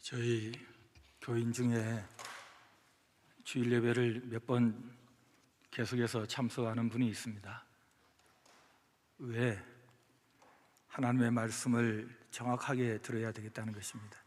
저희 교인 중에 주일 예배를 몇 번 계속해서 참석하는 분이 있습니다. 왜? 하나님의 말씀을 정확하게 들어야 되겠다는 것입니다.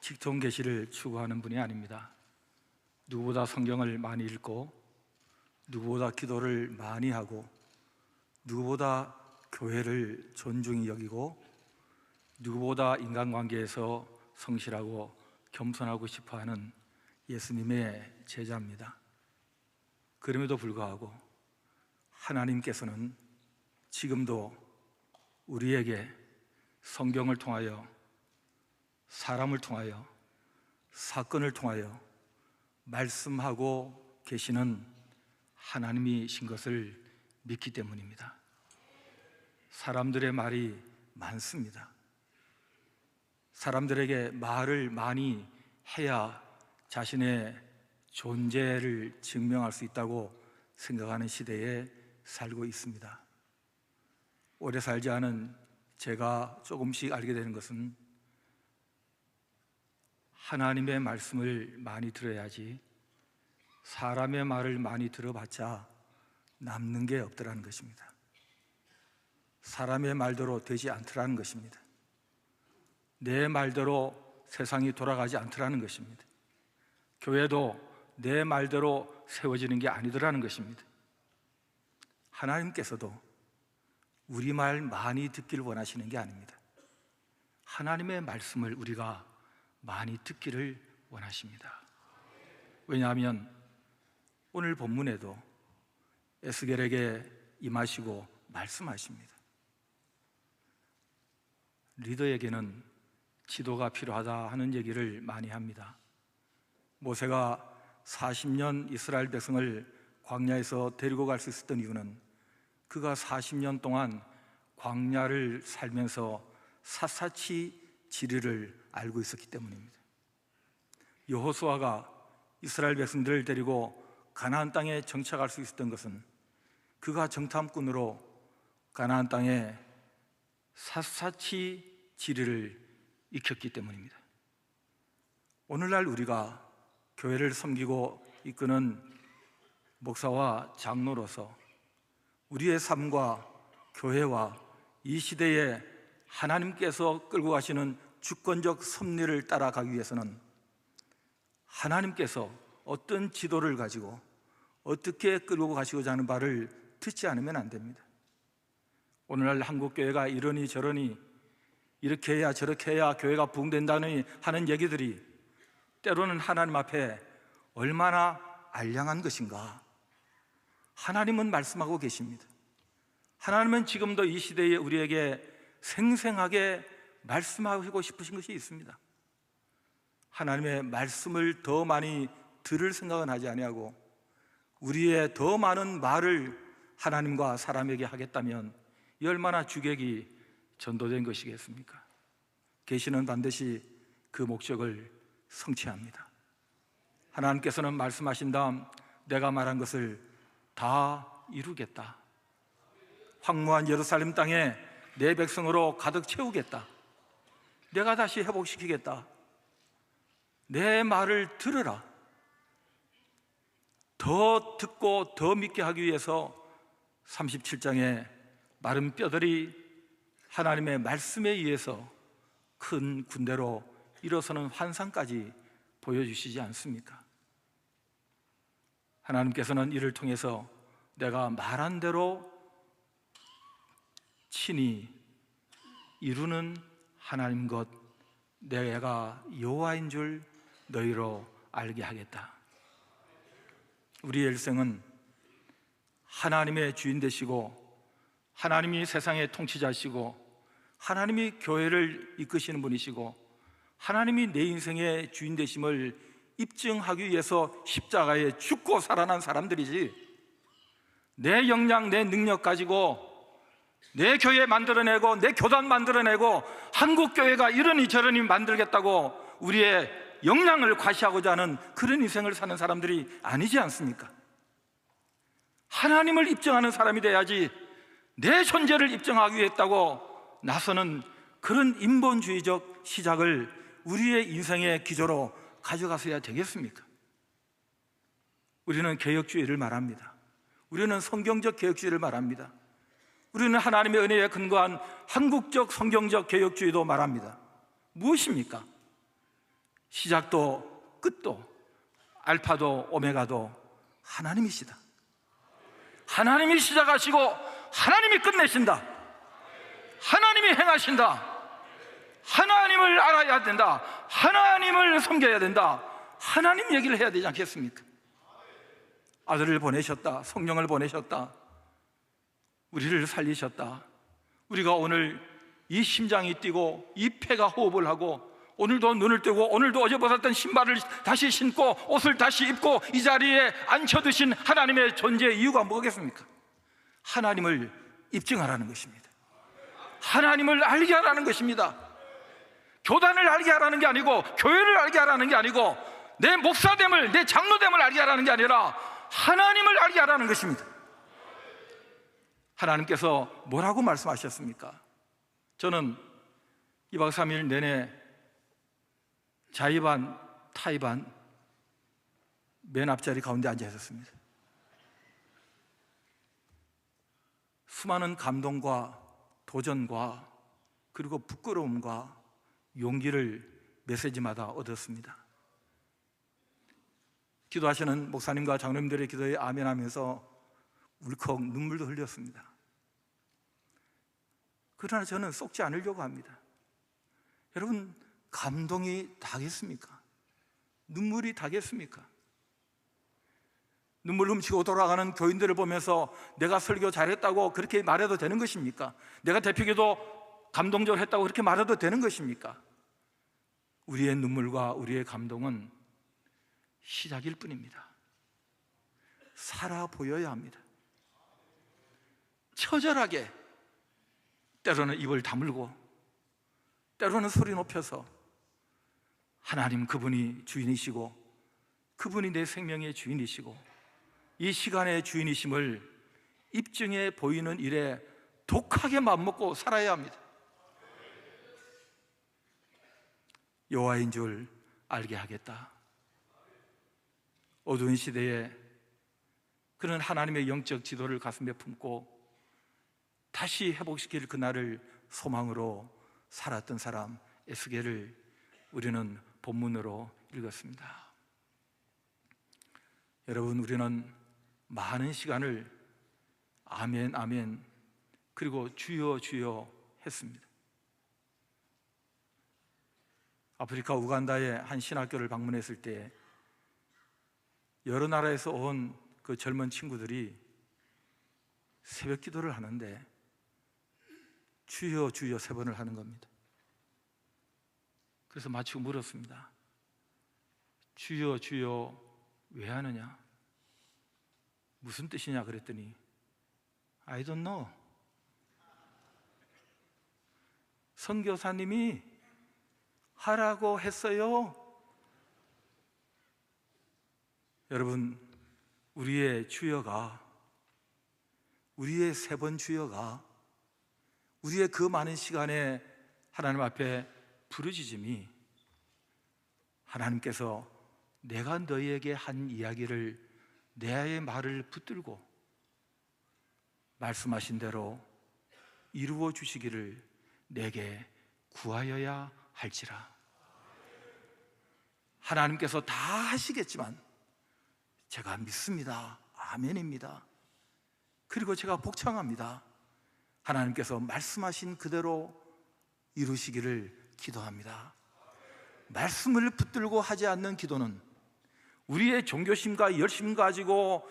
직통 계시를 추구하는 분이 아닙니다. 누구보다 성경을 많이 읽고, 누구보다 기도를 많이 하고, 누구보다 교회를 존중히 여기고, 누구보다 인간관계에서 성실하고 겸손하고 싶어하는 예수님의 제자입니다. 그럼에도 불구하고 하나님께서는 지금도 우리에게 성경을 통하여, 사람을 통하여, 사건을 통하여 말씀하고 계시는 하나님이신 것을 믿기 때문입니다. 사람들의 말이 많습니다. 사람들에게 말을 많이 해야 자신의 존재를 증명할 수 있다고 생각하는 시대에 살고 있습니다. 오래 살지 않은 제가 조금씩 알게 되는 것은 하나님의 말씀을 많이 들어야지 사람의 말을 많이 들어봤자 남는 게 없더라는 것입니다. 사람의 말대로 되지 않더라는 것입니다. 내 말대로 세상이 돌아가지 않더라는 것입니다. 교회도 내 말대로 세워지는 게 아니더라는 것입니다. 하나님께서도 우리 말 많이 듣기를 원하시는 게 아닙니다. 하나님의 말씀을 우리가 많이 듣기를 원하십니다. 왜냐하면 오늘 본문에도 에스겔에게 임하시고 말씀하십니다. 리더에게는 지도가 필요하다 하는 얘기를 많이 합니다. 모세가 40년 이스라엘 백성을 광야에서 데리고 갈 수 있었던 이유는 그가 40년 동안 광야를 살면서 샅샅이 지리를 알고 있었기 때문입니다. 여호수아가 이스라엘 백성들을 데리고 가나안 땅에 정착할 수 있었던 것은 그가 정탐꾼으로 가나안 땅에 샅샅이 지리를 익혔기 때문입니다. 오늘날 우리가 교회를 섬기고 이끄는 목사와 장로로서 우리의 삶과 교회와 이 시대에 하나님께서 끌고 가시는 주권적 섭리를 따라가기 위해서는 하나님께서 어떤 지도를 가지고 어떻게 끌고 가시고자 하는 바를 듣지 않으면 안 됩니다. 오늘날 한국교회가 이러니 저러니 이렇게 해야 저렇게 해야 교회가 부흥된다니 하는 얘기들이 때로는 하나님 앞에 얼마나 알량한 것인가. 하나님은 말씀하고 계십니다. 하나님은 지금도 이 시대에 우리에게 생생하게 말씀하고 싶으신 것이 있습니다. 하나님의 말씀을 더 많이 들을 생각은 하지 아니하고 우리의 더 많은 말을 하나님과 사람에게 하겠다면 이 얼마나 주객이 전도된 것이겠습니까? 계시는 반드시 그 목적을 성취합니다. 하나님께서는 말씀하신 다음 내가 말한 것을 다 이루겠다. 황무한 예루살렘 땅에 내 백성으로 가득 채우겠다. 내가 다시 회복시키겠다. 내 말을 들으라. 더 듣고 더 믿게 하기 위해서 37장에 마른 뼈들이 하나님의 말씀에 의해서 큰 군대로 일어서는 환상까지 보여주시지 않습니까? 하나님께서는 이를 통해서 내가 말한 대로 친히 이루는 하나님 것, 내가 여호와인 줄 너희로 알게 하겠다. 우리의 일생은 하나님의 주인 되시고 하나님이 세상의 통치자시고 하나님이 교회를 이끄시는 분이시고 하나님이 내 인생의 주인 되심을 입증하기 위해서 십자가에 죽고 살아난 사람들이지, 내 역량, 내 능력 가지고 내 교회 만들어내고 내 교단 만들어내고 한국교회가 이러니 저러니 만들겠다고 우리의 역량을 과시하고자 하는 그런 인생을 사는 사람들이 아니지 않습니까? 하나님을 입증하는 사람이 돼야지 내 존재를 입증하기 위해 했다고 나서는 그런 인본주의적 시작을 우리의 인생의 기조로 가져가서야 되겠습니까? 우리는 개혁주의를 말합니다. 우리는 성경적 개혁주의를 말합니다. 우리는 하나님의 은혜에 근거한 한국적 성경적 개혁주의도 말합니다. 무엇입니까? 시작도 끝도 알파도 오메가도 하나님이시다. 하나님이 시작하시고 하나님이 끝내신다. 하나님이 행하신다. 하나님을 알아야 된다. 하나님을 섬겨야 된다. 하나님 얘기를 해야 되지 않겠습니까? 아들을 보내셨다. 성령을 보내셨다. 우리를 살리셨다. 우리가 오늘 이 심장이 뛰고 이 폐가 호흡을 하고 오늘도 눈을 뜨고 오늘도 어제 벗었던 신발을 다시 신고 옷을 다시 입고 이 자리에 앉혀두신 하나님의 존재의 이유가 뭐겠습니까? 하나님을 입증하라는 것입니다. 하나님을 알게 하라는 것입니다. 교단을 알게 하라는 게 아니고 교회를 알게 하라는 게 아니고 내 목사됨을 내 장로됨을 알게 하라는 게 아니라 하나님을 알게 하라는 것입니다. 하나님께서 뭐라고 말씀하셨습니까? 저는 2박 3일 내내 자의반 타의반 맨 앞자리 가운데 앉아 있었습니다. 수많은 감동과 도전과 그리고 부끄러움과 용기를 메시지마다 얻었습니다. 기도하시는 목사님과 장로님들의 기도에 아멘하면서 울컥 눈물도 흘렸습니다. 그러나 저는 쏟지 않으려고 합니다. 여러분, 감동이 다겠습니까? 눈물이 다겠습니까? 눈물 훔치고 돌아가는 교인들을 보면서 내가 설교 잘했다고 그렇게 말해도 되는 것입니까? 내가 대표기도 감동적으로 했다고 그렇게 말해도 되는 것입니까? 우리의 눈물과 우리의 감동은 시작일 뿐입니다. 살아 보여야 합니다. 처절하게 때로는 입을 다물고 때로는 소리 높여서 하나님 그분이 주인이시고 그분이 내 생명의 주인이시고 이 시간의 주인이심을 입증해 보이는 일에 독하게 맘먹고 살아야 합니다. 여호와인 줄 알게 하겠다. 어두운 시대에 그런 하나님의 영적 지도를 가슴에 품고 다시 회복시킬 그날을 소망으로 살았던 사람 에스겔을 우리는 본문으로 읽었습니다. 여러분, 우리는 많은 시간을 아멘 아멘 그리고 주여 주여 했습니다. 아프리카 우간다의 한 신학교를 방문했을 때 여러 나라에서 온 그 젊은 친구들이 새벽 기도를 하는데 주여 주여 3번을 하는 겁니다. 그래서 마치고 물었습니다. 주여 주여 왜 하느냐? 무슨 뜻이냐 그랬더니 I don't know. 선교사님이 하라고 했어요. 여러분, 우리의 주여가, 우리의 3번 주여가, 우리의 그 많은 시간에 하나님 앞에 부르짖음이 하나님께서 내가 너희에게 한 이야기를 내 말을 붙들고 말씀하신 대로 이루어 주시기를 내게 구하여야 할지라. 하나님께서 다 하시겠지만 제가 믿습니다. 아멘입니다. 그리고 제가 복창합니다. 하나님께서 말씀하신 그대로 이루시기를 기도합니다. 말씀을 붙들고 하지 않는 기도는 우리의 종교심과 열심 가지고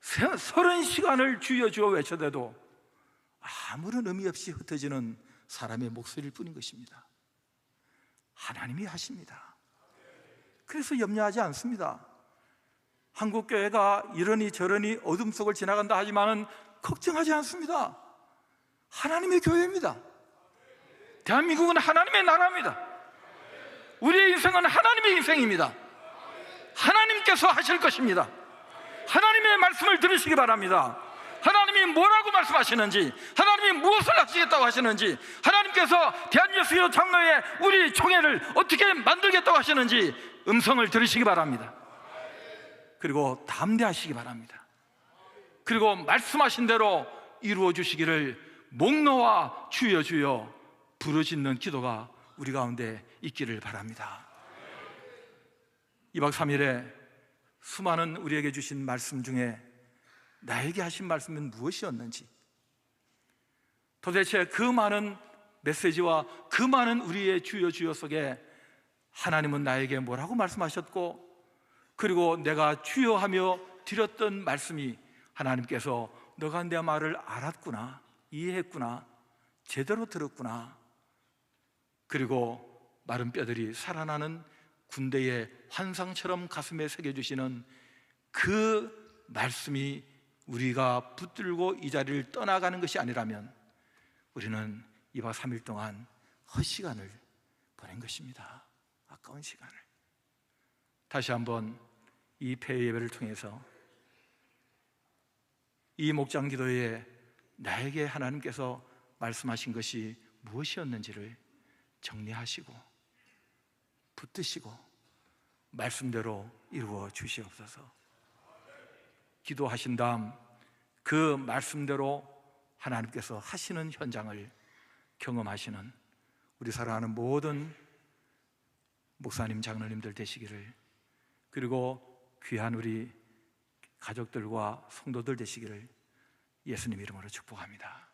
30시간을 주여 주여 외쳐대도 아무런 의미 없이 흩어지는 사람의 목소리일 뿐인 것입니다. 하나님이 하십니다. 그래서 염려하지 않습니다. 한국교회가 이러니 저러니 어둠 속을 지나간다 하지만은 걱정하지 않습니다. 하나님의 교회입니다. 대한민국은 하나님의 나라입니다. 우리의 인생은 하나님의 인생입니다. 하나님께서 하실 것입니다. 하나님의 말씀을 들으시기 바랍니다. 하나님이 뭐라고 말씀하시는지, 하나님이 하나님이 무엇을 하시겠다고 하시는지, 하나님께서 대한예수교 장로회 우리 총회를 어떻게 만들겠다고 하시는지 음성을 들으시기 바랍니다. 그리고 담대하시기 바랍니다. 그리고 말씀하신 대로 이루어 주시기를 목놓아 주여 주여 부르짖는 기도가 우리 가운데 있기를 바랍니다. 2박 3일에 수많은 우리에게 주신 말씀 중에 나에게 하신 말씀은 무엇이었는지, 도대체 그 많은 메시지와 그 많은 우리의 주여 주여 속에 하나님은 나에게 뭐라고 말씀하셨고, 그리고 내가 주여 하며 드렸던 말씀이 하나님께서 너가 내 말을 알았구나, 이해했구나, 제대로 들었구나, 그리고 마른 뼈들이 살아나는 군대의 환상처럼 가슴에 새겨주시는 그 말씀이 우리가 붙들고 이 자리를 떠나가는 것이 아니라면 우리는 2박 3일 동안 헛시간을 보낸 것입니다. 아까운 시간을. 다시 한번 이 폐회 예배를 통해서 이 목장 기도에 나에게 하나님께서 말씀하신 것이 무엇이었는지를 정리하시고 붙드시고 말씀대로 이루어 주시옵소서. 기도하신 다음 그 말씀대로 하나님께서 하시는 현장을 경험하시는 우리 사랑하는 모든 목사님, 장로님들 되시기를, 그리고 귀한 우리 가족들과 성도들 되시기를 예수님 이름으로 축복합니다.